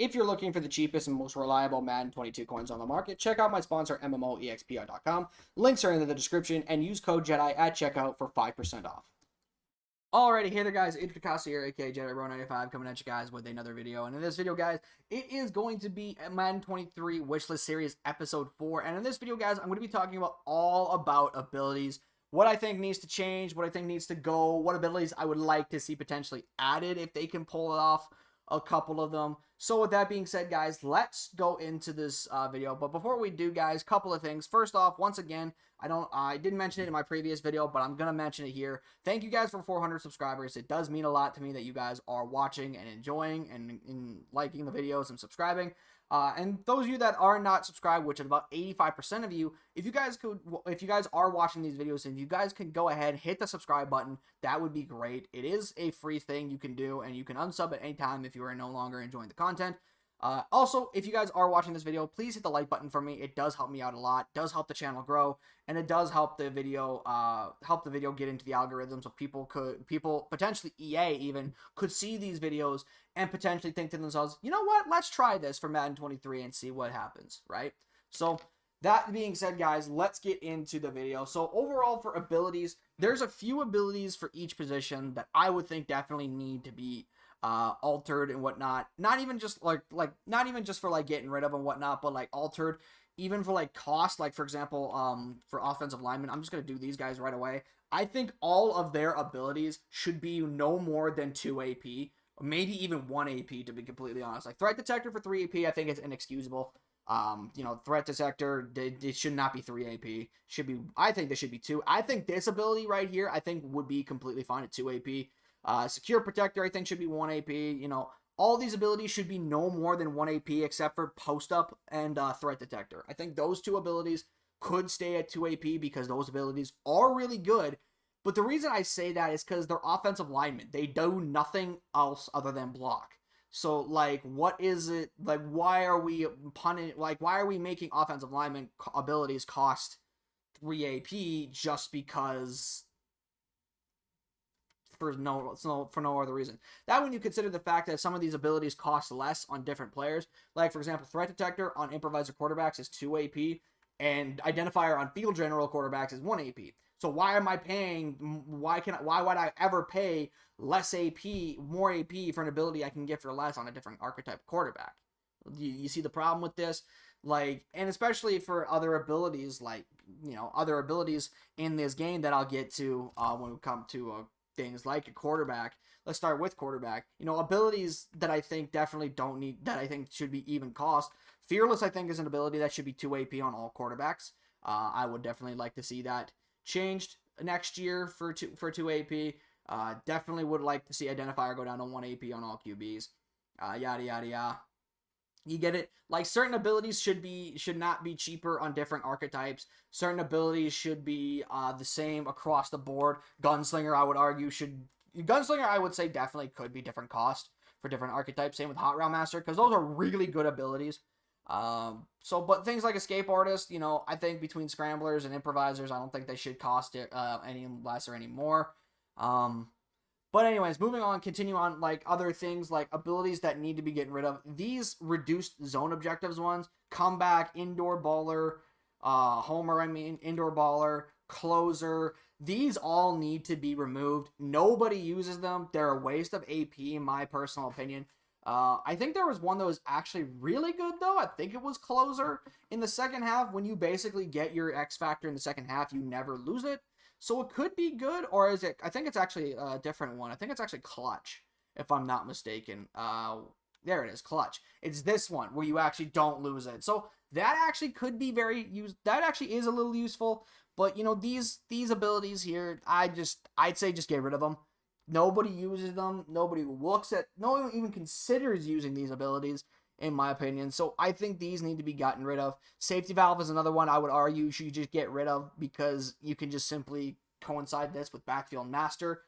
If you're looking for the cheapest and most reliable Madden 22 coins on the market, check out my sponsor, MMOEXPR.com. Links are in the description, and use code JEDI at checkout for 5% off. Alrighty, hey there guys, it's Picasso here, aka JediRow95, coming at you guys with another video. And in this video, guys, it is going to be Madden 23 Wishlist Series Episode 4. And in this video, guys, I'm going to be talking about all about abilities, what I think needs to change, what I think needs to go, what abilities I would like to see potentially added if they can pull it off, a couple of them. So with that being said, guys, let's go into this video. But before we do, guys, couple of things. First off, once again, I didn't mention it in my previous video, but I'm gonna mention it here. Thank you guys for 400 subscribers. It does mean a lot to me that you guys are watching and enjoying and liking the videos and subscribing. And those of you that are not subscribed, which is about 85% of you, if you guys are watching these videos and you guys can go ahead, hit the subscribe button, that would be great. It is a free thing you can do, and you can unsub at any time if you are no longer enjoying the content. Also, if you guys are watching this video, please hit the like button for me. It does help me out a lot, does help the channel grow, and it does help the video get into the algorithm, so people potentially EA even could see these videos and potentially think to themselves, you know what, let's try this for Madden 23 and see what happens, right? So that being said, guys, let's get into the video. So overall for abilities, there's a few abilities for each position that I would think definitely need to be altered and whatnot. Not even just not even just for like getting rid of and whatnot, but like altered even for like cost. Like for example, for offensive linemen, I'm just gonna do these guys right away. I think all of their abilities should be no more than 2 AP, maybe even 1 AP, to be completely honest. Like threat detector for 3 AP, I think it's inexcusable. You know, threat detector, it should not be 3 AP. I think they should be 2. I think this ability right here, I think would be completely fine at 2 AP. Secure protector, I think, should be 1 AP. You know, all these abilities should be no more than 1 AP except for post up and threat detector. I think those 2 abilities could stay at 2 AP because those abilities are really good. But the reason I say that is because they're offensive linemen. They do nothing else other than block. So, like, what is it? Like, why are we why are we making offensive linemen abilities cost 3 AP just because? For no other reason. That when you consider the fact that some of these abilities cost less on different players, like for example, threat detector on improviser quarterbacks is 2 AP, and identifier on field general quarterbacks is 1 AP. So why am I paying? Why would I ever pay less AP, more AP for an ability I can get for less on a different archetype quarterback? You see the problem with this? Like, and especially for other abilities, like, you know, other abilities in this game that I'll get to when we come to things like a quarterback. Let's start with quarterback. You know, abilities that I think definitely don't need, that I think should be even cost. Fearless, I think, is an ability that should be 2 AP on all quarterbacks. I would definitely like to see that changed next year for 2 AP. Definitely would like to see identifier go down to 1 AP on all QBs. Yada yada yada. You get it? Like, certain abilities should not be cheaper on different archetypes. Certain abilities should be the same across the board. Gunslinger, I would argue, Gunslinger, I would say, definitely could be different cost for different archetypes. Same with Hot Round Master, because those are really good abilities. But things like Escape Artist, you know, I think between Scramblers and Improvisers, I don't think they should cost it any less or any more. But anyways, moving on, continue on, like, other things, like, abilities that need to be getting rid of. These reduced zone objectives ones, Comeback, Indoor Baller, Homer, Indoor Baller, Closer, these all need to be removed. Nobody uses them. They're a waste of AP, in my personal opinion. I think there was one that was actually really good, though. I think it was Closer. In the second half, when you basically get your X Factor in the second half, you never lose it. So it could be good, or is it? I think it's actually a different one. I think it's actually Clutch, if I'm not mistaken. There it is, Clutch. It's this one where you actually don't lose it. So that actually could be that actually is a little useful. But you know, these abilities here, I'd say just get rid of them. Nobody uses them. No one even considers using these abilities, in my opinion. So I think these need to be gotten rid of. Safety Valve is another one I would argue you should just get rid of, because you can just simply coincide this with Backfield Master.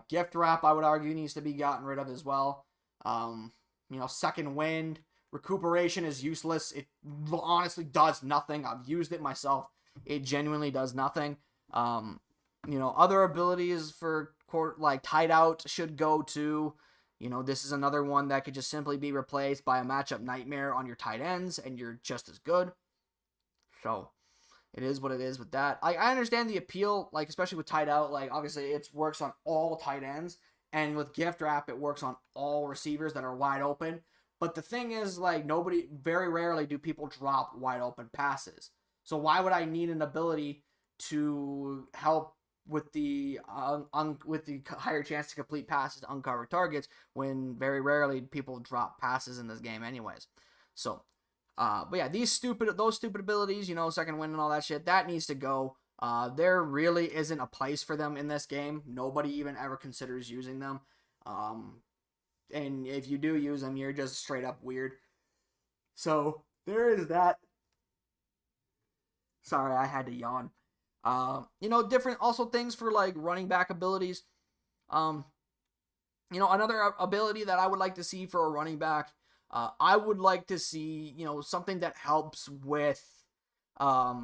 Gift Wrap, I would argue, needs to be gotten rid of as well. You know, Second Wind. Recuperation is useless. It honestly does nothing. I've used it myself. It genuinely does nothing. You know, other abilities for like Tideout should go to. You know, this is another one that could just simply be replaced by a matchup nightmare on your tight ends, and you're just as good. So it is what it is with that. I understand the appeal, like especially with tight out. Like obviously it works on all tight ends, and with gift wrap it works on all receivers that are wide open. But the thing is, like very rarely do people drop wide open passes. So why would I need an ability to help with the higher chance to complete passes to uncovered targets when very rarely people drop passes in this game anyways? So but yeah, those stupid abilities, you know, second wind and all that shit, that needs to go. There really isn't a place for them in this game. Nobody even ever considers using them. And if you do use them, you're just straight up weird. So there is that. Sorry, I had to yawn. You know, different also things for like running back abilities. You know, another ability that I would like to see for a running back, I would like to see, you know, something that helps with a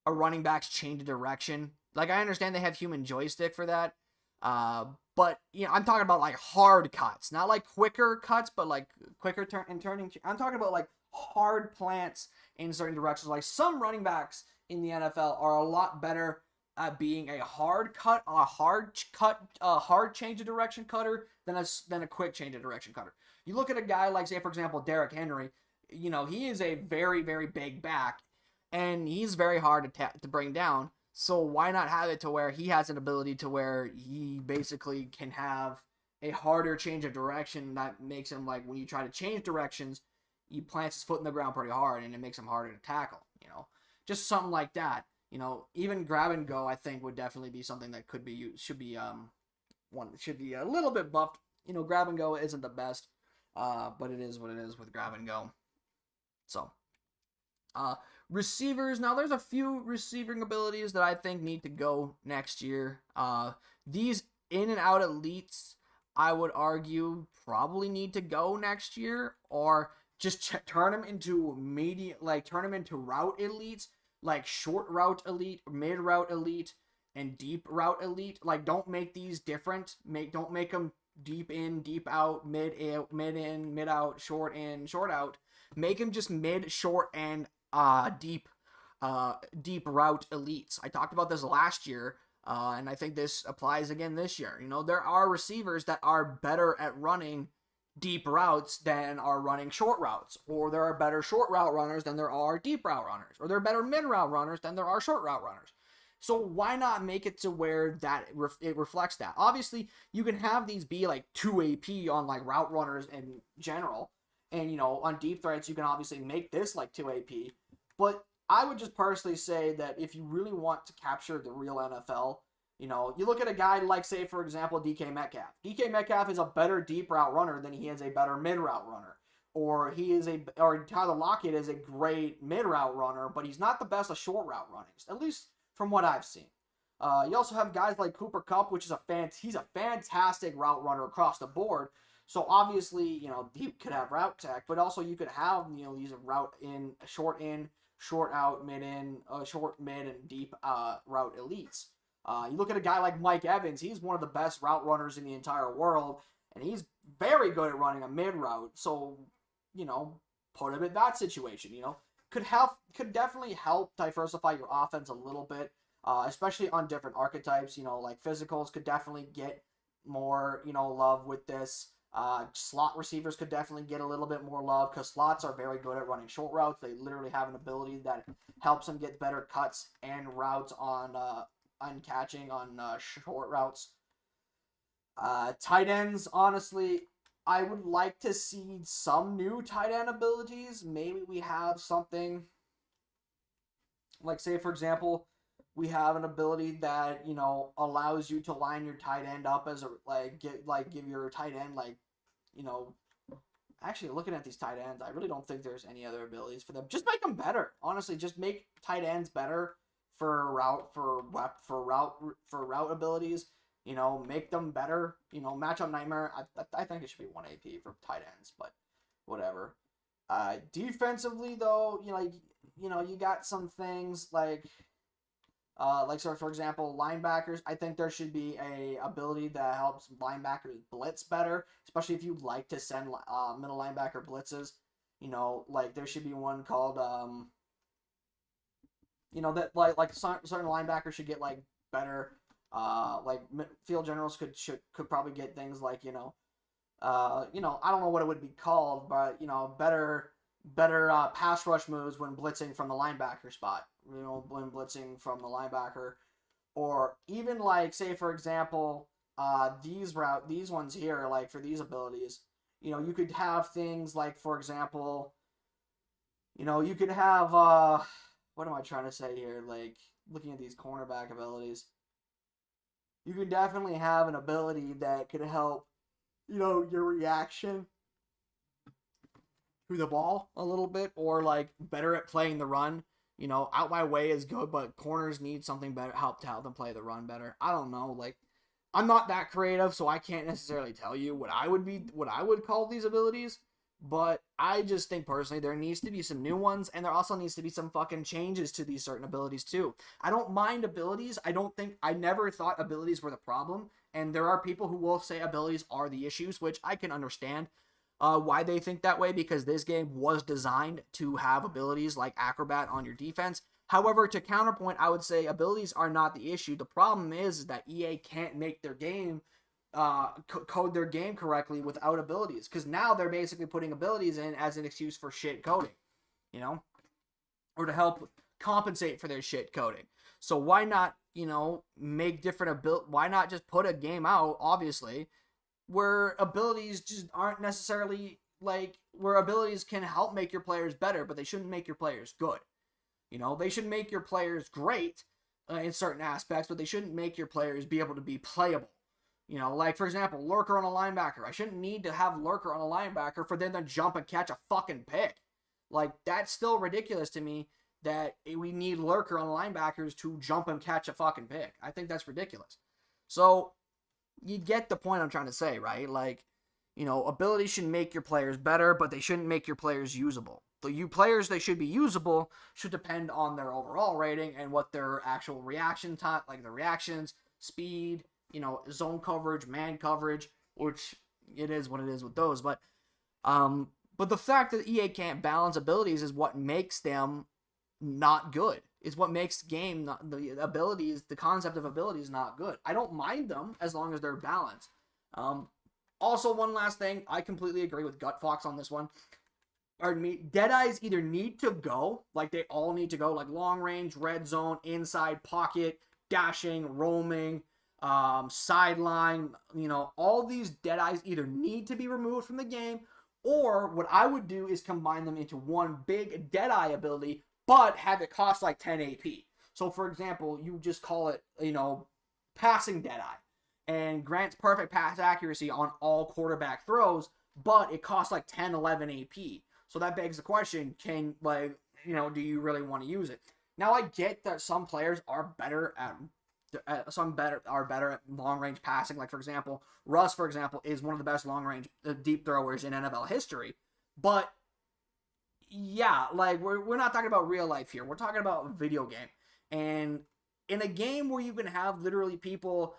running back's change of direction. Like, I understand they have human joystick for that, but, you know, I'm talking about, like, hard cuts. Not, like, quicker cuts, but, like, quicker turning. I'm talking about, like, hard plants in certain directions. Like, some running backs in the NFL are a lot better at being a hard change of direction cutter than a quick change of direction cutter. You look at a guy like, say, for example, Derrick Henry. You know, he is a very, very big back, and he's very hard to bring down. So why not have it to where he has an ability to where he basically can have a harder change of direction that makes him, like, when you try to change directions, he plants his foot in the ground pretty hard, and it makes him harder to tackle, you know? Just something like that. You know, even grab and go, I think, would definitely be something that should be a little bit buffed. You know, grab and go isn't the best, but it is what it is with grab and go. So, receivers. Now, there's a few receiving abilities that I think need to go next year. These in and out elites, I would argue, probably need to go next year, or just turn them into route elites. Like short route elite, mid route elite, and deep route elite. Like, don't make these different. Don't make them deep in, deep out, mid in, mid out, short in, short out. Make them just mid, short, and deep route elites. I talked about this last year, and I think this applies again this year. You know, there are receivers that are better at running deep routes than are running short routes, or there are better short route runners than there are deep route runners, or there are better mid route runners than there are short route runners. So why not make it to where that it reflects that? Obviously, you can have these be like 2 AP on like route runners in general, and you know, on deep threats you can obviously make this like 2 AP. But I would just personally say that if you really want to capture the real NFL, you know, you look at a guy like, say, for example, DK Metcalf. DK Metcalf is a better deep route runner than he is a better mid route runner. Or Tyler Lockett is a great mid route runner, but he's not the best of short route runnings, at least from what I've seen. You also have guys like Cooper Kupp, which is he's a fantastic route runner across the board. So obviously, you know, he could have route tech, but also you could have, you know, these route in, short out, mid in, short, mid, and deep route elites. You look at a guy like Mike Evans. He's one of the best route runners in the entire world, and he's very good at running a mid route. So, you know, put him in that situation. You know, could definitely help diversify your offense a little bit, especially on different archetypes. You know, like physicals could definitely get more, you know, love with this. Slot receivers could definitely get a little bit more love because slots are very good at running short routes. They literally have an ability that helps them get better cuts and routes on catching on short routes. Tight ends, honestly, I would like to see some new tight end abilities. Maybe we have something like, say, for example, we have an ability that, you know, allows you to line your tight end up as a give your tight end, like, you know, actually looking at these tight ends, I really don't think there's any other abilities for them. Just make them better. Honestly, just make tight ends better for route abilities. You know, make them better. You know, matchup nightmare. I think it should be 1 AP for tight ends, but whatever. Defensively though, you know, you got some things like Like, so for example, linebackers, I think there should be a ability that helps linebackers blitz better, especially if you like to send middle linebacker blitzes. Like there should be one called that like certain linebackers should get like better. Like field generals could probably get things like I don't know what it would be called, but better pass rush moves when blitzing from the linebacker spot. When blitzing from the linebacker, or even like say for example, these ones here, like for these abilities, you could have things like for example, you could have what am I trying to say here? Like looking at these cornerback abilities, you could definitely have an ability that could help, your reaction to the ball a little bit, or like better at playing the run. Out my way is good, but corners need something better to help them play the run better. I don't know, like I'm not that creative, so I can't necessarily tell you what I would call these abilities. But I just think personally there needs to be some new ones, and there also needs to be some fucking changes to these certain abilities too. I don't mind abilities. I never thought abilities were the problem, and there are people who will say abilities are the issues, which I can understand why they think that way, because this game was designed to have abilities like Acrobat on your defense. However, to counterpoint, I would say abilities are not the issue. The problem is that EA can't make their game code their game correctly without abilities, because now they're basically putting abilities in as an excuse for shit coding, or to help compensate for their shit coding. So why not, make different why not just put a game out, obviously, where abilities just aren't necessarily like, where abilities can help make your players better, but they shouldn't make your players good. They should make your players great in certain aspects, but they shouldn't make your players be able to be playable. Like, for example, Lurker on a linebacker. I shouldn't need to have Lurker on a linebacker for them to jump and catch a fucking pick. Like, that's still ridiculous to me that we need Lurker on linebackers to jump and catch a fucking pick. I think that's ridiculous. So, you get the point I'm trying to say, right? Like, abilities should make your players better, but they shouldn't make your players usable. The players they should be usable should depend on their overall rating and what their actual reaction time, like the reactions, speed, zone coverage, man coverage, which it is what it is with those. But the fact that EA can't balance abilities is what makes them not good. It's what makes the abilities, the concept of abilities, not good. I don't mind them as long as they're balanced. Also, one last thing, I completely agree with Gutfox on this one. Pardon me, Deadeyes either need to go, like they all need to go, like long range, red zone, inside, pocket, dashing, roaming, sideline, all these Deadeyes either need to be removed from the game, or what I would do is combine them into one big Deadeye ability, but have it cost like 10 AP. So for example, you just call it, passing Deadeye, and grants perfect pass accuracy on all quarterback throws, but it costs like 10, 11 AP. So that begs the question, do you really want to use it? Now I get that some players are better at long range passing. Like for example, Russ, for example, is one of the best long range deep throwers in NFL history. But yeah, like we're not talking about real life here. We're talking about a video game. And in a game where you can have literally people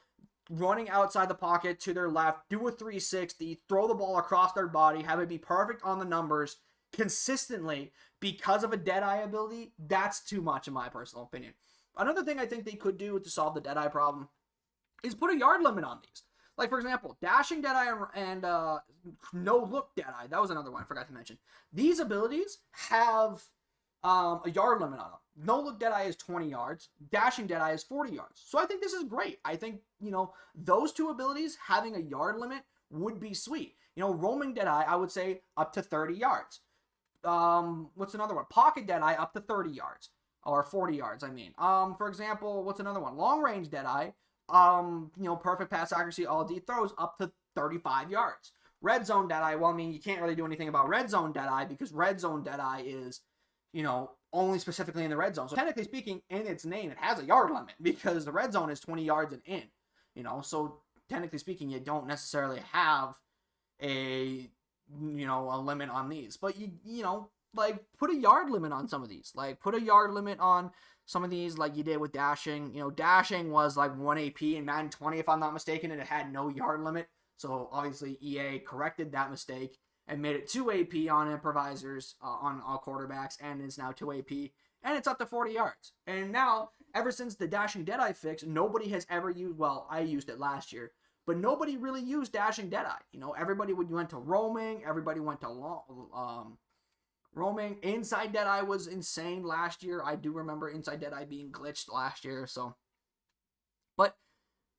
running outside the pocket to their left, do a 360, throw the ball across their body, have it be perfect on the numbers consistently because of a Deadeye ability, that's too much in my personal opinion. Another thing I think they could do to solve the Deadeye problem is put a yard limit on these. Like, for example, dashing Deadeye and no-look Deadeye. That was another one I forgot to mention. These abilities have a yard limit on them. No-look Deadeye is 20 yards. Dashing Deadeye is 40 yards. So I think this is great. I think, those two abilities having a yard limit would be sweet. Roaming Deadeye, I would say up to 30 yards. What's another one? Pocket Deadeye up to 30 yards. Or 40 yards, I mean. For example, what's another one? Long range Deadeye. Perfect pass accuracy, all deep throws up to 35 yards. Red zone Deadeye, well, I mean, you can't really do anything about red zone Deadeye because red zone Deadeye is, only specifically in the red zone. So technically speaking, in its name, it has a yard limit because the red zone is 20 yards and in. So technically speaking, you don't necessarily have a limit on these. But like put a yard limit on some of these. Like put a yard limit on some of these like you did with dashing. You know, dashing was like 1 AP in Madden 20, if I'm not mistaken, and it had no yard limit. So obviously EA corrected that mistake and made it 2 AP on improvisers, on all quarterbacks, and is now 2 AP, and it's up to 40 yards. And now, ever since the dashing Deadeye fix, nobody has ever used, well, I used it last year, but nobody really used dashing Deadeye. You know, everybody went to roaming, everybody went to roaming. Inside Deadeye was insane last year. I do remember Inside Deadeye being glitched last year, so. But,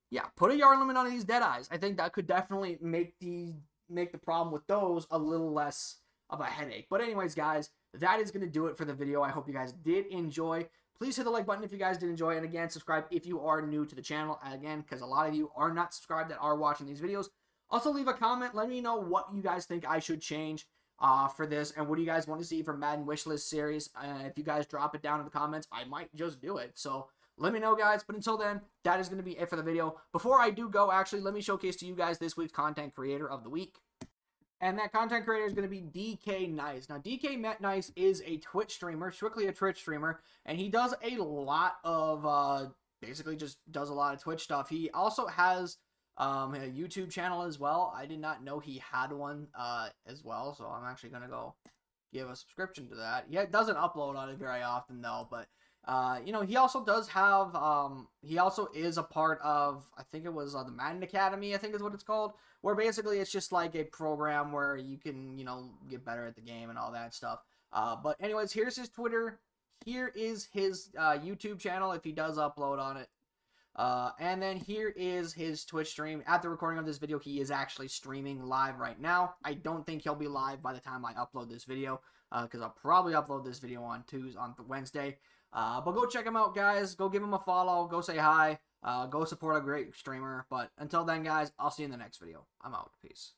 yeah, put a yard limit on these Deadeyes. I think that could definitely make the problem with those a little less of a headache. But anyways, guys, that is going to do it for the video. I hope you guys did enjoy. Please hit the like button if you guys did enjoy. And again, subscribe if you are new to the channel. Again, because a lot of you are not subscribed that are watching these videos. Also, leave a comment. Let me know what you guys think I should change for this, and what do you guys want to see from Madden Wishlist series. If you guys drop it down in the comments, I might just do it. So let me know, guys. But until then, that is going to be it for the video. Before I do go, actually, let me showcase to you guys this week's content creator of the week. And that content creator is going to be DK Nice. Now, DK Nice is a Twitch streamer, strictly a Twitch streamer, and he does a lot of, basically just does a lot of Twitch stuff. He also has a YouTube channel as well. I did not know he had one as well, so I'm actually going to go give a subscription to that. Yeah, it doesn't upload on it very often, though, but you know, he also does have, he also is a part of, I think it was the Madden Academy, I think is what it's called, where basically it's just like a program where you can, you know, get better at the game and all that stuff. But anyways, here's his Twitter. Here is his YouTube channel if he does upload on it. And then here is his Twitch stream. At the recording of this video, he is actually streaming live right now. I don't think he'll be live by the time I upload this video, because I'll probably upload this video on Wednesday. But go check him out, guys. Go give him a follow. Go say hi. Go support a great streamer. But until then, guys, I'll see you in the next video. I'm out. Peace.